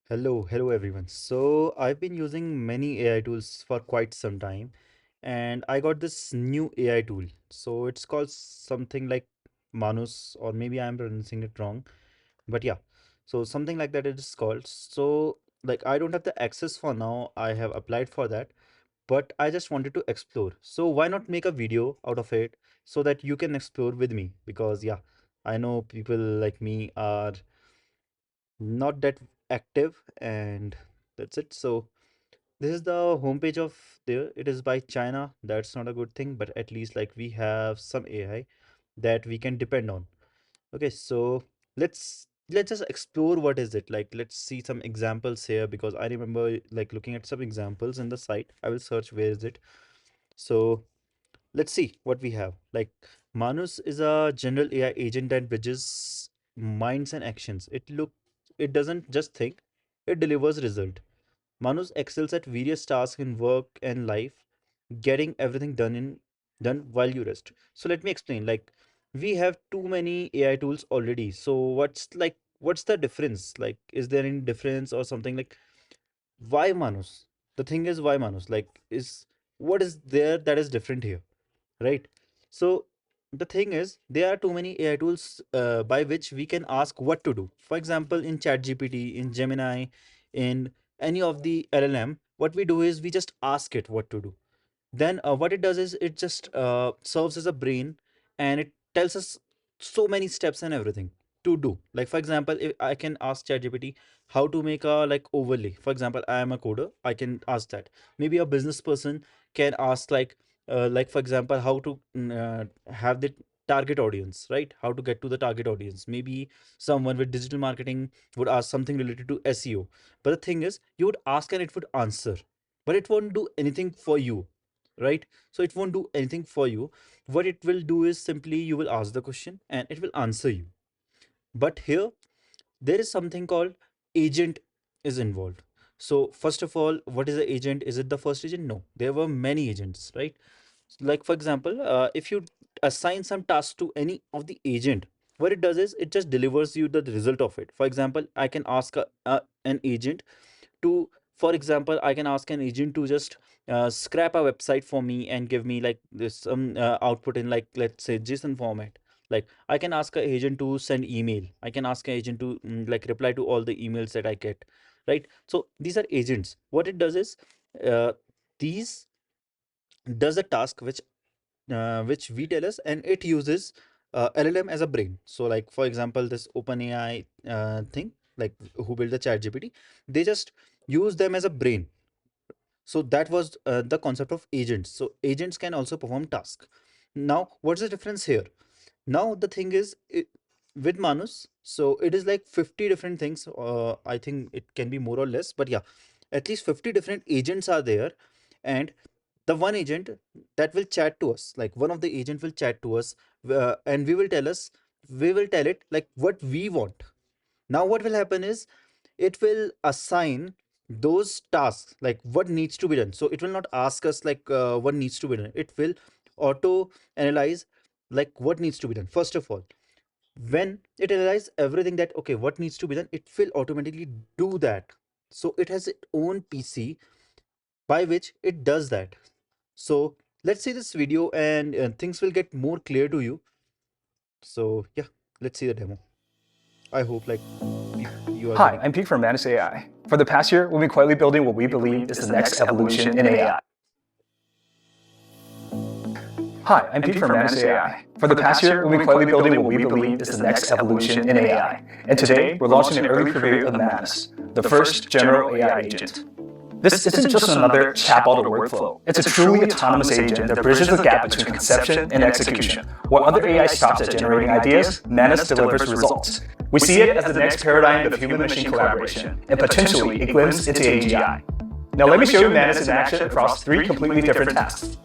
Hello everyone. So I've been using many AI tools for quite some time, and I got this new AI tool. So it's called something like Manus, or maybe I'm pronouncing it wrong, but yeah. So something like that it is called. So like I don't have the access for now. I have applied for that, but I just wanted to explore. So why not make a video out of it so that you can explore with me? Because yeah, I know people like me are not that active, and that's it. So this is the homepage of there. It is by China. That's not a good thing, but at least like we have some AI that we can depend on. Okay, so let's just explore what is it. Like let's see some examples here because I remember like looking at some examples in the site. I will search where is it. So let's see what we have. Like Manus is a general AI agent that bridges minds and actions. It doesn't just think, it delivers result. Manus excels at various tasks in work and life, getting everything done while you rest. So let me explain. Like we have too many AI tools already. So what's the difference? Like is there any difference or something like why Manus? The thing is why Manus? Like is what is there that is different here? Right? So the thing is, there are too many AI tools by which we can ask what to do. For example, in ChatGPT, in Gemini, in any of the LLM, what we do is we just ask it what to do. Then what it does is it just serves as a brain, and it tells us so many steps and everything to do. Like for example, if I can ask ChatGPT how to make a like overlay. For example, I am a coder, I can ask that. Maybe a business person can ask like for example how to have the target audience, right? How to get to the target audience. Maybe someone with digital marketing would ask something related to SEO. But the thing is, you would ask and it would answer, but it won't do anything for you, right? So it won't do anything for you. What it will do is simply you will ask the question and it will answer you. But here there is something called agent is involved. So first of all, what is the agent? Is it the first agent? No, there were many agents, right? Like for example, if you assign some task to any of the agent, what it does is it just delivers you the result of it. For example, I can ask an agent to, for example, I can ask an agent to just scrap a website for me and give me like this output in like let's say JSON format. Like I can ask an agent to send email, I can ask an agent to like reply to all the emails that I get, right? So these are agents. What it does is uh, these does a task which we tell us, and it uses LLM as a brain. So like for example, this OpenAI thing, like who built the chat GPT, they just use them as a brain. So that was the concept of agents. So agents can also perform tasks. Now what's the difference here? Now the thing is with Manus, so it is like 50 different things. I think it can be more or less, but yeah, at least 50 different agents are there. And the one agent that will chat to us, like one of the agent will chat to us, and we will tell it like what we want. Now what will happen is it will assign those tasks like what needs to be done. So it will not ask us like what needs to be done. It will auto analyze like what needs to be done. First of all, when it analyzes everything that okay what needs to be done, it will automatically do that. So it has its own PC by which it does that. So let's see this video, and things will get more clear to you. So yeah, let's see the demo. I hope like you are Hi, getting. I'm Pete from Manus AI. For the past year, we've been quietly building what we believe is the next evolution in AI. Hi, I'm Pete from Manus AI. For the past year, we've been quietly building what we believe is the next evolution in AI. And today, we're launching an early preview of Manus, the first general AI agent. This isn't just another chatbot or workflow. It's a truly autonomous agent that bridges the gap between conception and execution. While other AI stops at generating ideas, Manus delivers results. We see it as the next paradigm of human-machine collaboration, and potentially a glimpse into AGI. Now let me show you Manus in action across 3 completely different tasks.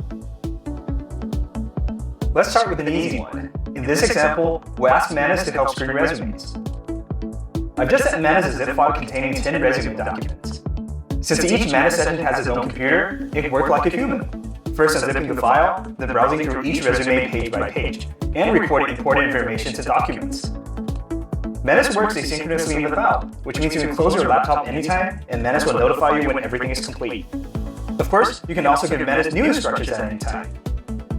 Let's start with an easy one. In this example, we'll ask Manus to help screen resumes. I've just sent Manus a zip file containing 10 resume documents. Since each Manus agent has its own computer, it worked like a human. First unzipping the file, then browsing through each resume page by page, and recording important information to documents. Manus works asynchronously in the cloud, which means you can close your laptop anytime, and Manus will notify you when everything is complete. Of course, you can also give Manus new instructions at any time.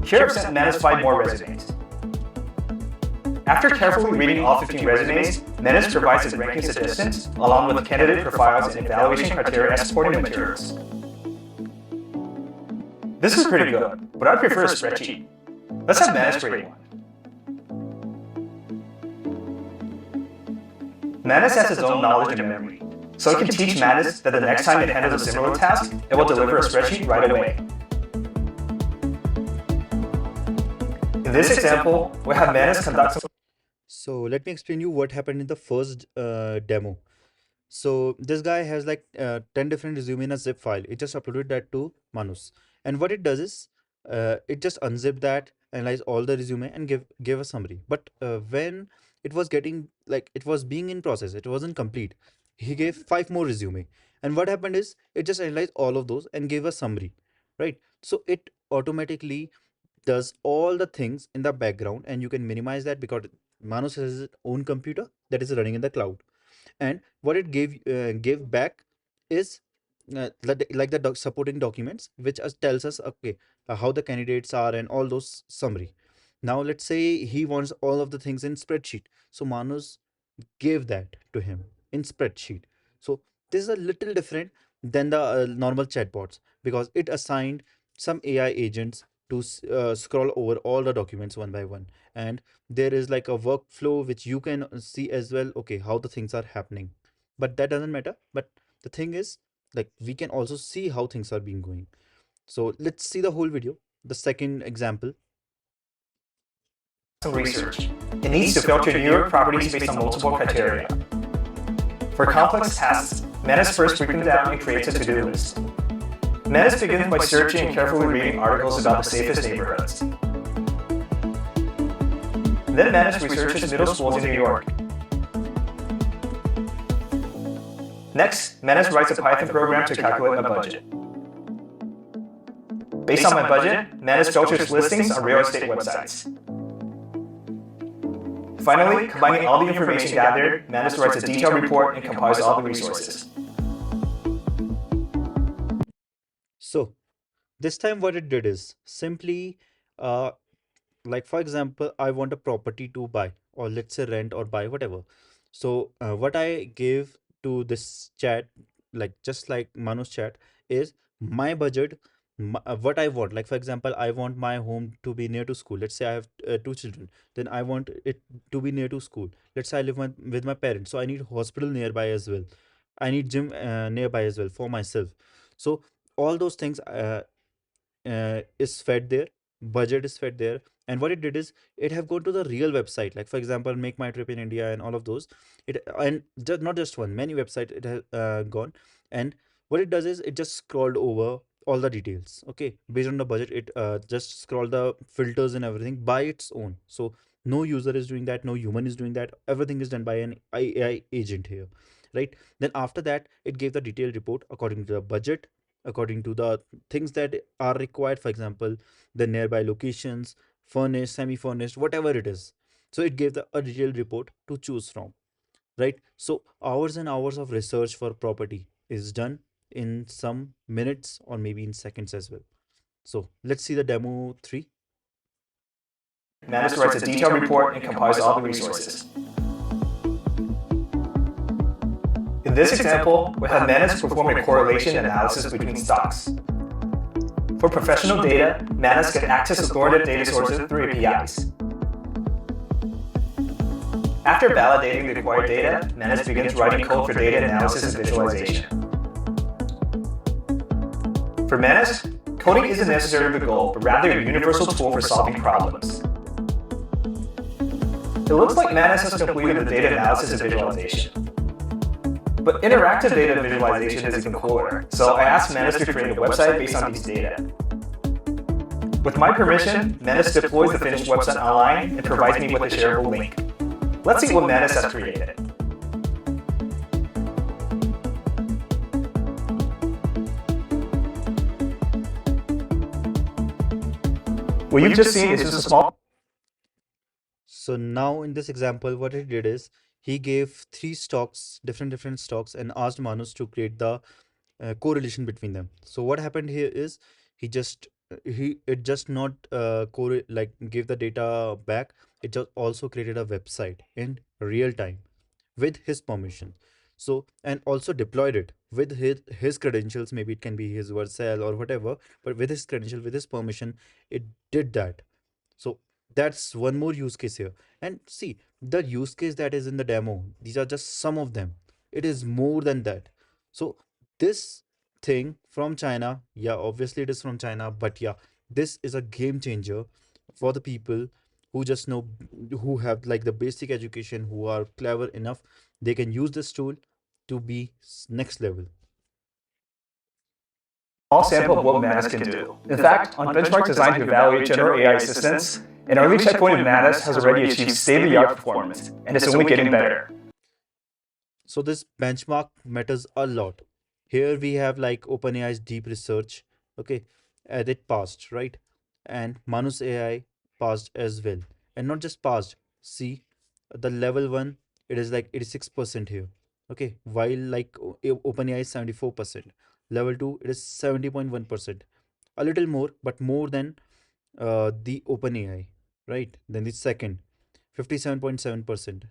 Here I've sent Manus 5 more resumes. After carefully reading all 15 resumes, Manus provides its ranking suggestions, along with candidate profiles and evaluation criteria as supporting materials. This is pretty good, but I prefer a spreadsheet. Let's have Manus create one. Manus has its own knowledge and memory, so it can teach Manus that the next time it handles a similar task, it will deliver a spreadsheet right away. In this example, we have Manus conduct some. So let me explain you what happened in the first demo. So this guy has like 10 different resume in a zip file. It just uploaded that to Manus. And what it does is it just unzip that, analyze all the resume and give a summary. But when it was getting like it was being in process, it wasn't complete. He gave 5 more resume. And what happened is it just analyzed all of those and gave a summary, right? So it automatically does all the things in the background, and you can minimize that because Manus has its own computer that is running in the cloud. And what it gave back is like the supporting documents which tells us okay how the candidates are and all those summary. Now let's say he wants all of the things in spreadsheet, so Manus gave that to him in spreadsheet. So this is a little different than the normal chatbots because it assigned some AI agents to scroll over all the documents one by one, and there is like a workflow which you can see as well, okay, how the things are happening. But that doesn't matter. But the thing is, like, we can also see how things are being going. So let's see the whole video. The second example. Some research. It needs to filter New York properties based on multiple criteria. For complex tasks, Manus first breaks down and creates a to-do list. Manus begins by searching and carefully reading articles about the safest neighborhoods. Then Manus researches middle schools in New York. Next, Manus writes a Python program to calculate a budget. Based on my budget, Manus filters listings on real estate websites. Finally, combining all the information gathered, Manus writes a detailed report and compiles all the resources. So this time what it did is simply uh, like for example, I want a property to buy, or let's say rent or buy, whatever. So what I gave to this chat, like just like Manu's chat, is my budget, what I want. Like for example, I want my home to be near to school. Let's say I have 2 children, then I want it to be near to school. Let's say I live with my parents, so I need hospital nearby as well. I need gym nearby as well for myself. So all those things is fed there, budget is fed there. And what it did is it have gone to the real website, like for example make my trip in India and all of those. It and just not just one, many website it has gone. And what it does is it just scrolled over all the details, okay, based on the budget. It just scroll the filters and everything by its own. So no user is doing that, no human is doing that, everything is done by an AI agent here, right? Then after that it gave the detailed report according to the budget, according to the things that are required, for example the nearby locations, furnished, semi-furnished, whatever it is. So it gave a detailed report to choose from, right? So hours and hours of research for property is done in some minutes or maybe in seconds as well. So let's see the demo 3. Manus writes a detailed report and compiles all the resources. In this example, we have Manus perform a correlation analysis between stocks. For professional data, Manus can access authoritative data sources through APIs. After validating the required data, Manus begins writing code for data analysis and visualization. For Manus, coding isn't necessarily the goal, but rather a universal tool for solving problems. It looks like Manus has completed the data analysis and visualization. But interactive data visualization is even cooler, so I asked Manus to create a website based on these data. With my permission, Manus deploys the finished website online and provides me with a shareable link. Let's see what Manus has created. What you've just seen is just a small. So now in this example, what it did is He gave three stocks, different stocks, and asked Manus to create the correlation between them. So what happened here is he it just not like gave the data back. It just also created a website in real time with his permission. So and also deployed it with his credentials. Maybe it can be his Vercel or whatever, but with his credential, with his permission, it did that. So that's one more use case here. And see, the use case that is in the demo, these are just some of them. It is more than that. So this thing from China, yeah, obviously it is from China, but yeah, this is a game changer for the people who just know, who have like the basic education, who are clever enough, they can use this tool to be next level. Small sample of what Manus can do. In fact, on benchmarks designed to evaluate general AI assistance, an early checkpoint of Manus has already achieved state-of-the-art performance, and it's only getting better. So this benchmark matters a lot. Here we have like OpenAI's deep research. Okay, and it passed, right? And Manus AI passed as well. And not just passed. See, the level one, it is like 86% here. Okay, while like OpenAI is 74%. Level two, it is 70.1%. A little more, but more than the OpenAI, right? Then the second, 57.7%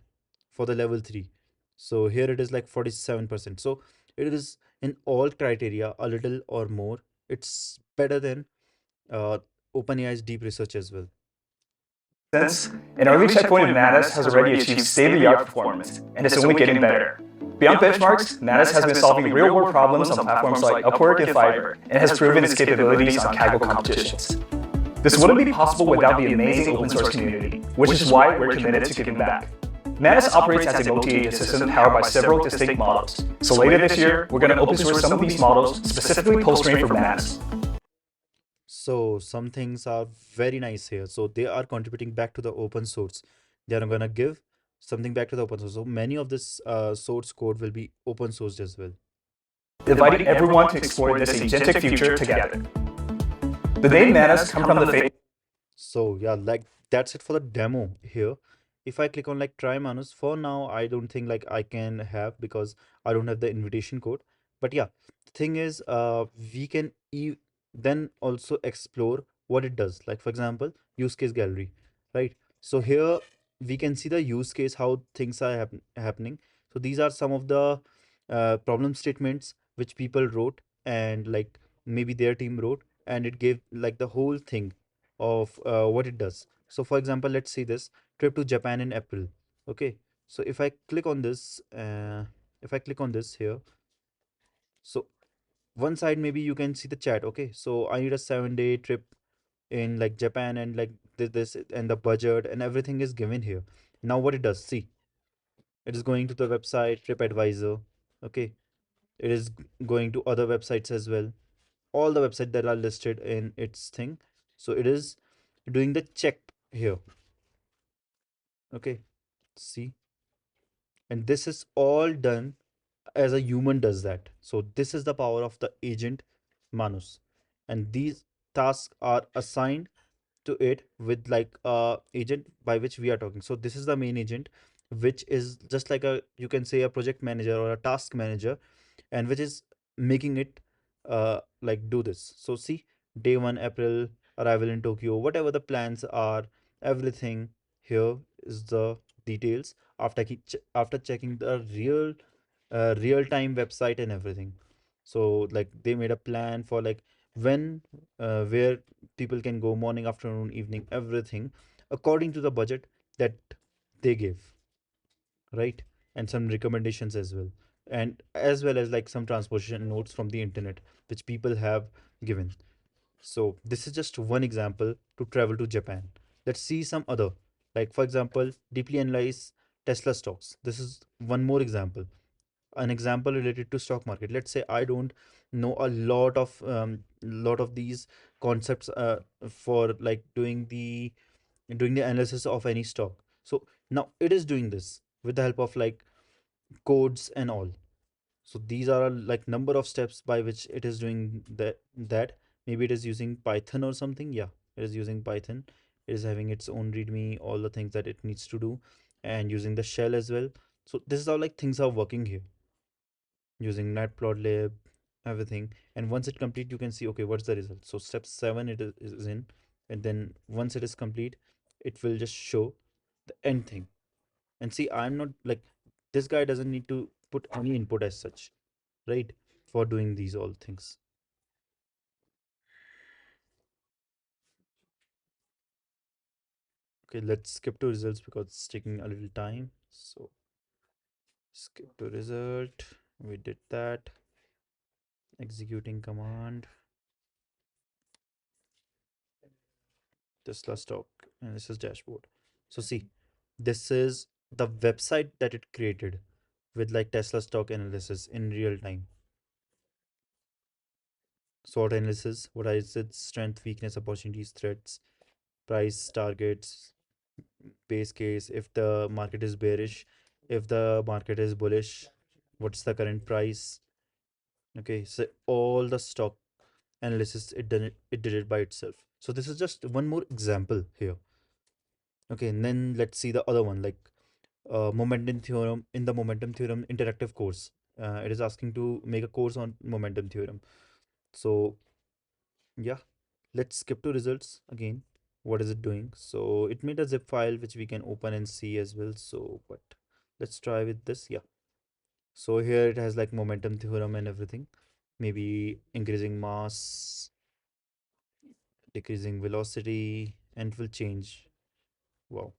for the level 3. So here it is like 47%. So it is in all criteria a little or more. It's better than uh, OpenAI's deep research as well. Since an early checkpoint of Manus has already achieved state-of-the-art performance, and it's only getting better. Beyond benchmarks, Manus has been solving real-world problems on platforms like Upwork and Fiverr, and has proven its capabilities on casual competitions. This wouldn't be possible without the amazing open source community, which is why we're committed to giving back. Manus operates as a multi-agent system powered by several distinct models. So later this year, we're going to open source some of these models, specifically post-trained for Manus. So some things are very nice here. So they are contributing back to the open source. They are gonna give something back to the open source. So many of this source code will be open sourced as well. Inviting everyone to explore this agentic future together. The name Manus comes from the faith. So yeah, like that's it for the demo here. If I click on like try Manus, for now I don't think like I can have, because I don't have the invitation code. But yeah, the thing is, we can then also explore what it does. Like for example, use case gallery, right? So here we can see the use case, how things are happening. So these are some of the problem statements which people wrote, and like maybe their team wrote, and it gave like the whole thing of what it does. So for example, let's see this trip to Japan in April. Okay, so if I click on this here, so one side maybe you can see the chat. Okay, so I need a 7 day trip in like Japan, and like this and the budget and everything is given here. Now what it does, see, it is going to the website TripAdvisor. Okay, it is going to other websites as well, all the websites that are listed in its thing. So it is doing the check here. Okay, see, and this is all done as a human does that. So this is the power of the agent Manus, and these tasks are assigned to it with like agent by which we are talking. So this is the main agent, which is just like a, you can say, a project manager or a task manager, and which is making it like do this. So see, day 1 April, arrival in Tokyo, whatever the plans are, everything here is the details after after checking the real time website and everything. So like they made a plan for like when where people can go, morning, afternoon, evening, everything according to the budget that they give, right? And some recommendations as well, and as well as like some transportation notes from the internet which people have given. So this is just one example to travel to Japan. Let's see some other, like for example, deeply analyze Tesla stocks. This is one more example, an example related to stock market. Let's say I don't know a lot of these concepts for like doing the analysis of any stock. So now it is doing this with the help of like codes and all. So these are like number of steps by which it is doing that. Maybe it is using Python or something. Yeah, it is using Python. It is having its own readme, all the things that it needs to do, and using the shell as well. So this is how like things are working here using matplotlib, everything. And once it complete, you can see, okay, what's the result? So step 7 is in, and then once it is complete, it will just show the end thing. And see, I'm not like, this guy doesn't need to put any input as such, right? For doing these all things. Okay, let's skip to results because it's taking a little time. So skip to result. We did that. Executing command. Tesla stock and this is dashboard. So see, this is the website that it created with like Tesla stock analysis in real time. SWOT analysis, what is its strength, weakness, opportunities, threats, price targets, base case, if the market is bearish, if the market is bullish, what's the current price. Okay, so all the stock analysis it did it by itself. So this is just one more example here. Okay, and then let's see the other one, like momentum theorem. In the momentum theorem interactive course, it is asking to make a course on momentum theorem. So yeah, let's skip to results again. What is it doing? So it made a zip file which we can open and see as well. So but let's try with this. Yeah, so here it has like momentum theorem and everything, maybe increasing mass, decreasing velocity, and it will change. Wow,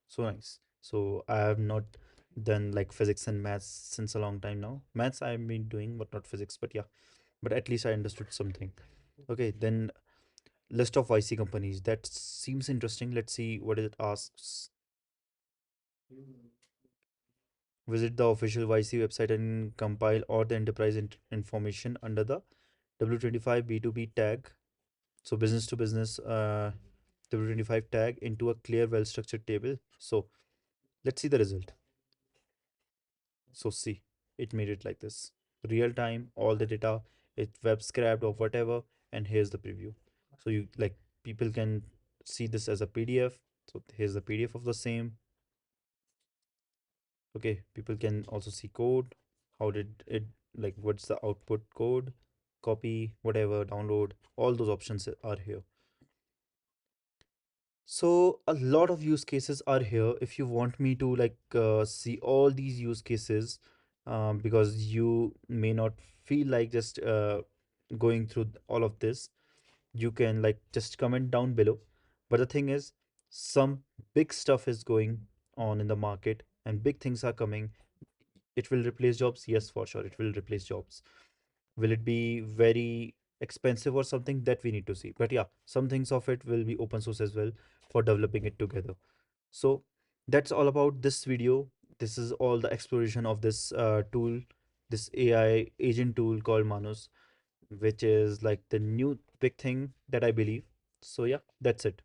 so nice. So I have not done like physics and maths since a long time now. Maths I've been doing, but not physics. But yeah, but at least I understood something. Okay, then list of YC companies. That seems interesting. Let's see what it asks. Visit the official YC website and compile all the enterprise information under the W25 B2B tag. So business to business W25 tag into a clear, well-structured table. So let's see the result. So see, it made it like this. Real time, all the data, it web scrapped or whatever, and here's the preview. So you like people can see this as a PDF. So here's the PDF of the same. Okay, people can also see code. How did it like what's the output code? Copy, whatever, download, all those options are here. So a lot of use cases are here. If you want me to like see all these use cases, because you may not feel like just going through all of this, you can like just comment down below. But the thing is, some big stuff is going on in the market and big things are coming. It will replace jobs. Yes, for sure, it will replace jobs. Will it be very expensive or something? That we need to see. But yeah, some things of it will be open source as well for developing it together. So that's all about this video. This is all the exploration of this tool, this AI agent tool called Manus, which is like the new big thing that I believe. So yeah, that's it.